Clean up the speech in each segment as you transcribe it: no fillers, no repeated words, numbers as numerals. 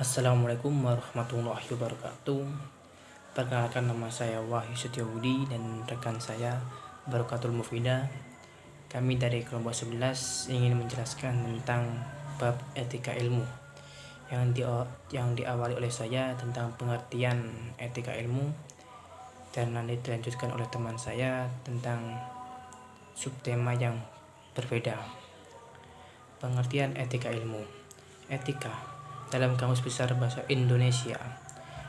Assalamualaikum warahmatullahi wabarakatuh. Perkenalkan, nama saya Wahyu Setiawudi dan rekan saya Barokatul Mufida. Kami dari kelompok 11 ingin menjelaskan tentang bab etika ilmu yang diawali oleh saya tentang pengertian etika ilmu, dan nanti dilanjutkan oleh teman saya tentang subtema yang berbeda. Pengertian etika ilmu. Etika dalam Kamus Besar Bahasa Indonesia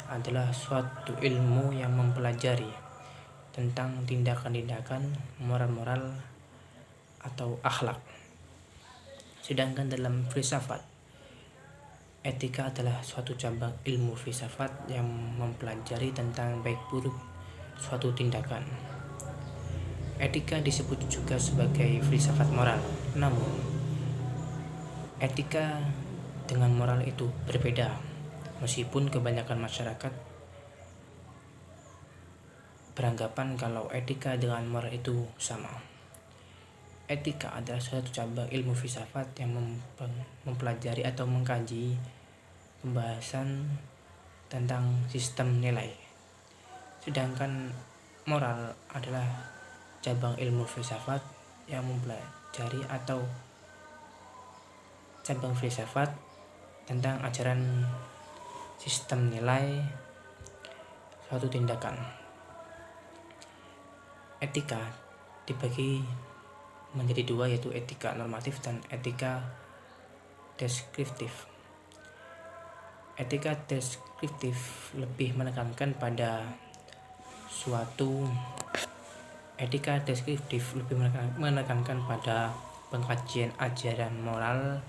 adalah suatu ilmu yang mempelajari tentang tindakan-tindakan moral-moral atau akhlak. Sedangkan dalam filsafat, etika adalah suatu cabang ilmu filsafat yang mempelajari tentang baik buruk suatu tindakan. Etika disebut juga sebagai filsafat moral. Namun, etika dengan moral itu berbeda, meskipun kebanyakan masyarakat beranggapan kalau etika dengan moral itu sama. Etika adalah suatu cabang ilmu filsafat yang mempelajari atau mengkaji pembahasan tentang sistem nilai. Sedangkan moral adalah cabang ilmu filsafat yang mempelajari atau cabang filsafat tentang ajaran sistem nilai suatu tindakan. Etika dibagi menjadi dua, yaitu etika normatif dan etika deskriptif. Etika deskriptif lebih menekankan pada pengkajian ajaran moral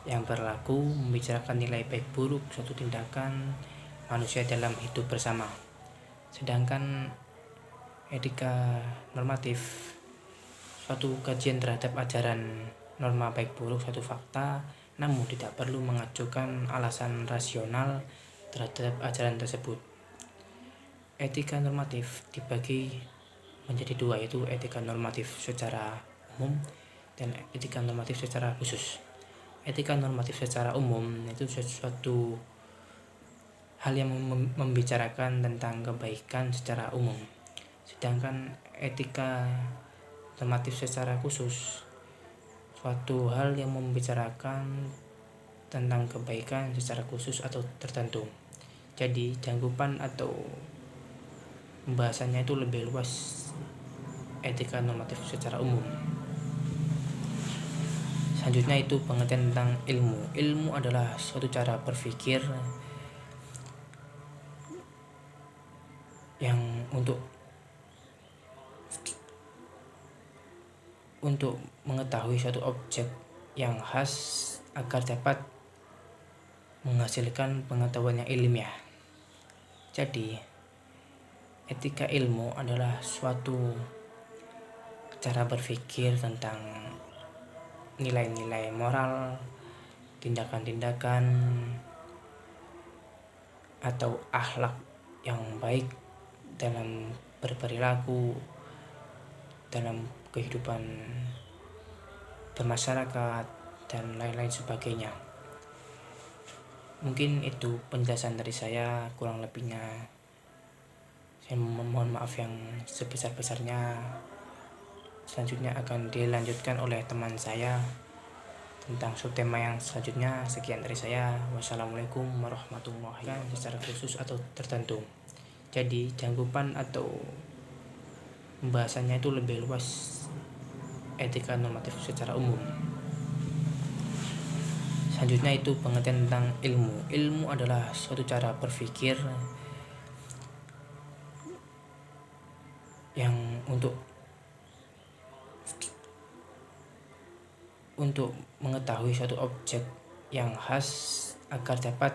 yang berlaku, membicarakan nilai baik buruk suatu tindakan manusia dalam hidup bersama. Sedangkan etika normatif suatu kajian terhadap ajaran norma baik buruk suatu fakta, namun tidak perlu mengajukan alasan rasional terhadap ajaran tersebut. Etika normatif dibagi menjadi dua, yaitu etika normatif secara umum dan etika normatif secara khusus. Etika normatif secara umum itu sesuatu hal yang membicarakan tentang kebaikan secara umum. Sedangkan etika normatif secara khusus suatu hal yang membicarakan tentang kebaikan secara khusus atau tertentu. Jadi cakupan atau pembahasannya itu lebih luas etika normatif secara umum. Selanjutnya itu pengertian tentang ilmu. Ilmu adalah suatu cara berpikir yang untuk mengetahui suatu objek yang khas agar dapat menghasilkan pengetahuan yang ilmiah. Jadi, etika ilmu adalah suatu cara berpikir tentang nilai-nilai moral, tindakan-tindakan atau akhlak yang baik dalam berperilaku, dalam kehidupan bermasyarakat, dan lain-lain sebagainya. Mungkin itu penjelasan dari saya, kurang lebihnya saya mohon maaf yang sebesar-besarnya. Selanjutnya akan dilanjutkan oleh teman saya tentang subtema yang selanjutnya. Sekian dari saya. Wassalamualaikum warahmatullahi wabarakatuh. Secara khusus atau tertentu. Jadi cakupan atau pembahasannya itu lebih luas etika normatif secara umum. Selanjutnya itu pengertian tentang ilmu. Ilmu adalah suatu cara berpikir yang untuk mengetahui suatu objek yang khas agar dapat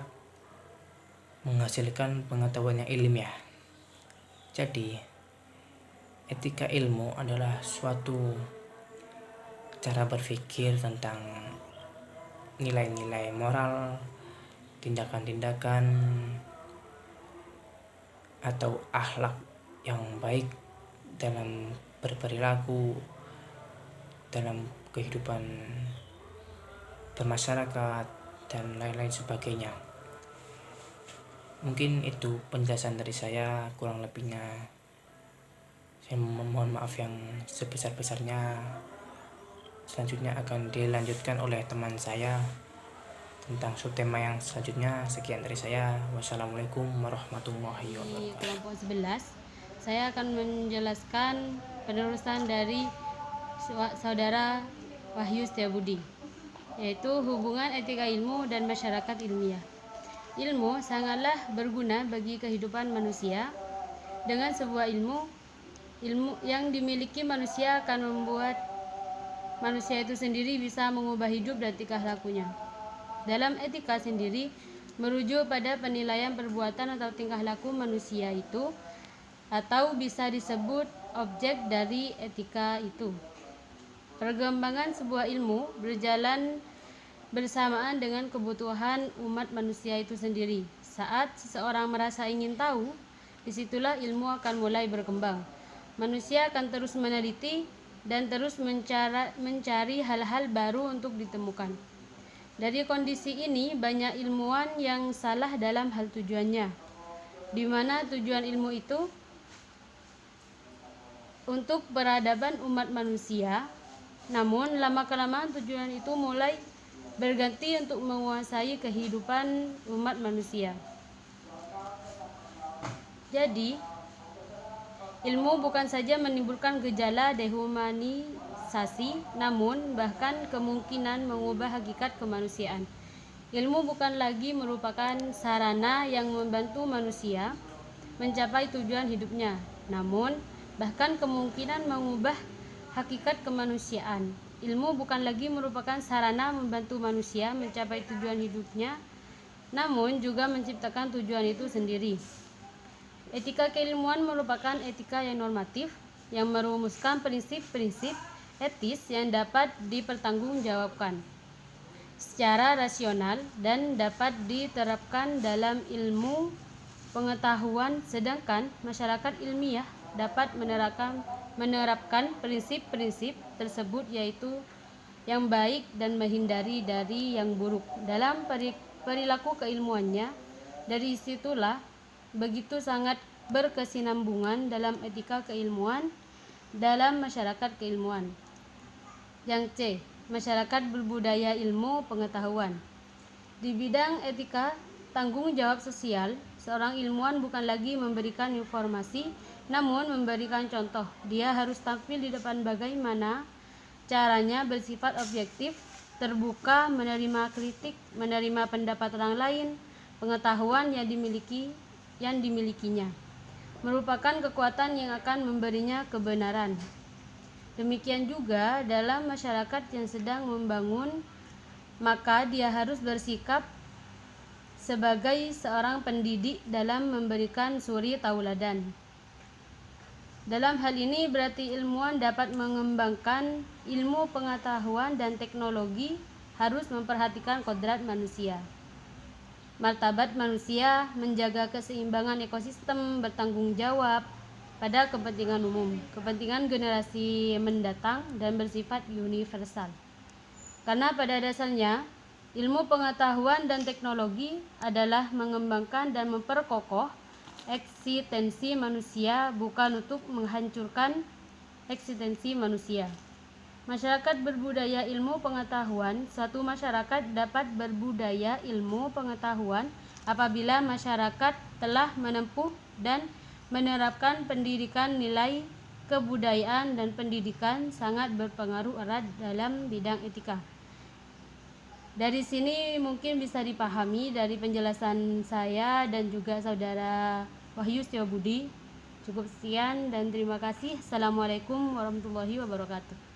menghasilkan pengetahuan yang ilmiah. Jadi, etika ilmu adalah suatu cara berpikir tentang nilai-nilai moral, tindakan-tindakan atau akhlak yang baik dalam berperilaku, dalam kehidupan bermasyarakat, dan lain-lain sebagainya. Mungkin itu penjelasan dari saya, kurang lebihnya saya mohon maaf yang sebesar-besarnya. Selanjutnya akan dilanjutkan oleh teman saya tentang subtema yang selanjutnya. Sekian dari saya. Wassalamualaikum warahmatullahi Di wabarakatuh. kelompok 11, saya akan menjelaskan penerusan dari saudara Wahyu Setiabudi, yaitu hubungan etika ilmu dan masyarakat ilmiah. Ilmu sangatlah berguna bagi kehidupan manusia. Dengan sebuah ilmu yang dimiliki manusia akan membuat manusia itu sendiri bisa mengubah hidup dan tingkah lakunya. Dalam etika sendiri merujuk pada penilaian perbuatan atau tingkah laku manusia itu, atau bisa disebut objek dari etika itu. Perkembangan sebuah ilmu berjalan bersamaan dengan kebutuhan umat manusia itu sendiri. Saat seseorang merasa ingin tahu, disitulah ilmu akan mulai berkembang. Manusia akan terus meneliti dan terus mencari hal-hal baru untuk ditemukan. Dari kondisi ini, banyak ilmuwan yang salah dalam hal tujuannya, di mana tujuan ilmu itu untuk peradaban umat manusia. Namun lama-kelamaan tujuan itu mulai berganti untuk menguasai kehidupan umat manusia. Jadi, ilmu bukan saja menimbulkan gejala dehumanisasi, namun bahkan kemungkinan mengubah hakikat kemanusiaan. Ilmu bukan lagi merupakan sarana yang membantu manusia mencapai tujuan hidupnya, namun bahkan kemungkinan mengubah hakikat kemanusiaan. Ilmu bukan lagi merupakan sarana membantu manusia mencapai tujuan hidupnya, namun juga menciptakan tujuan itu sendiri. Etika keilmuan merupakan etika yang normatif, yang merumuskan prinsip-prinsip etis yang dapat dipertanggungjawabkan secara rasional dan dapat diterapkan dalam ilmu pengetahuan, sedangkan masyarakat ilmiah dapat menerapkan prinsip-prinsip tersebut, yaitu yang baik dan menghindari dari yang buruk dalam perilaku keilmuannya. Dari situlah begitu sangat berkesinambungan dalam etika keilmuan dalam masyarakat keilmuan. Yang C, masyarakat berbudaya ilmu pengetahuan. Di bidang etika tanggung jawab sosial, seorang ilmuwan bukan lagi memberikan informasi, namun memberikan contoh. Dia harus tampil di depan bagaimana caranya bersifat objektif, terbuka, menerima kritik, menerima pendapat orang lain. Pengetahuan yang dimilikinya merupakan kekuatan yang akan memberinya kebenaran. Demikian juga dalam masyarakat yang sedang membangun, maka dia harus bersikap sebagai seorang pendidik dalam memberikan suri tauladan. Dalam hal ini berarti ilmuwan dapat mengembangkan ilmu pengetahuan dan teknologi, harus memperhatikan kodrat manusia, martabat manusia, menjaga keseimbangan ekosistem, bertanggung jawab pada kepentingan umum, kepentingan generasi mendatang, dan bersifat universal. Karena pada dasarnya ilmu pengetahuan dan teknologi adalah mengembangkan dan memperkokoh eksistensi manusia, bukan untuk menghancurkan eksistensi manusia. Masyarakat berbudaya ilmu pengetahuan. Suatu masyarakat dapat berbudaya ilmu pengetahuan apabila masyarakat telah menempuh dan menerapkan pendidikan. Nilai kebudayaan dan pendidikan sangat berpengaruh erat dalam bidang etika. Dari sini mungkin bisa dipahami dari penjelasan saya dan juga saudara Wahyu Setiabudi. Cukup sekian dan terima kasih. Assalamualaikum warahmatullahi wabarakatuh.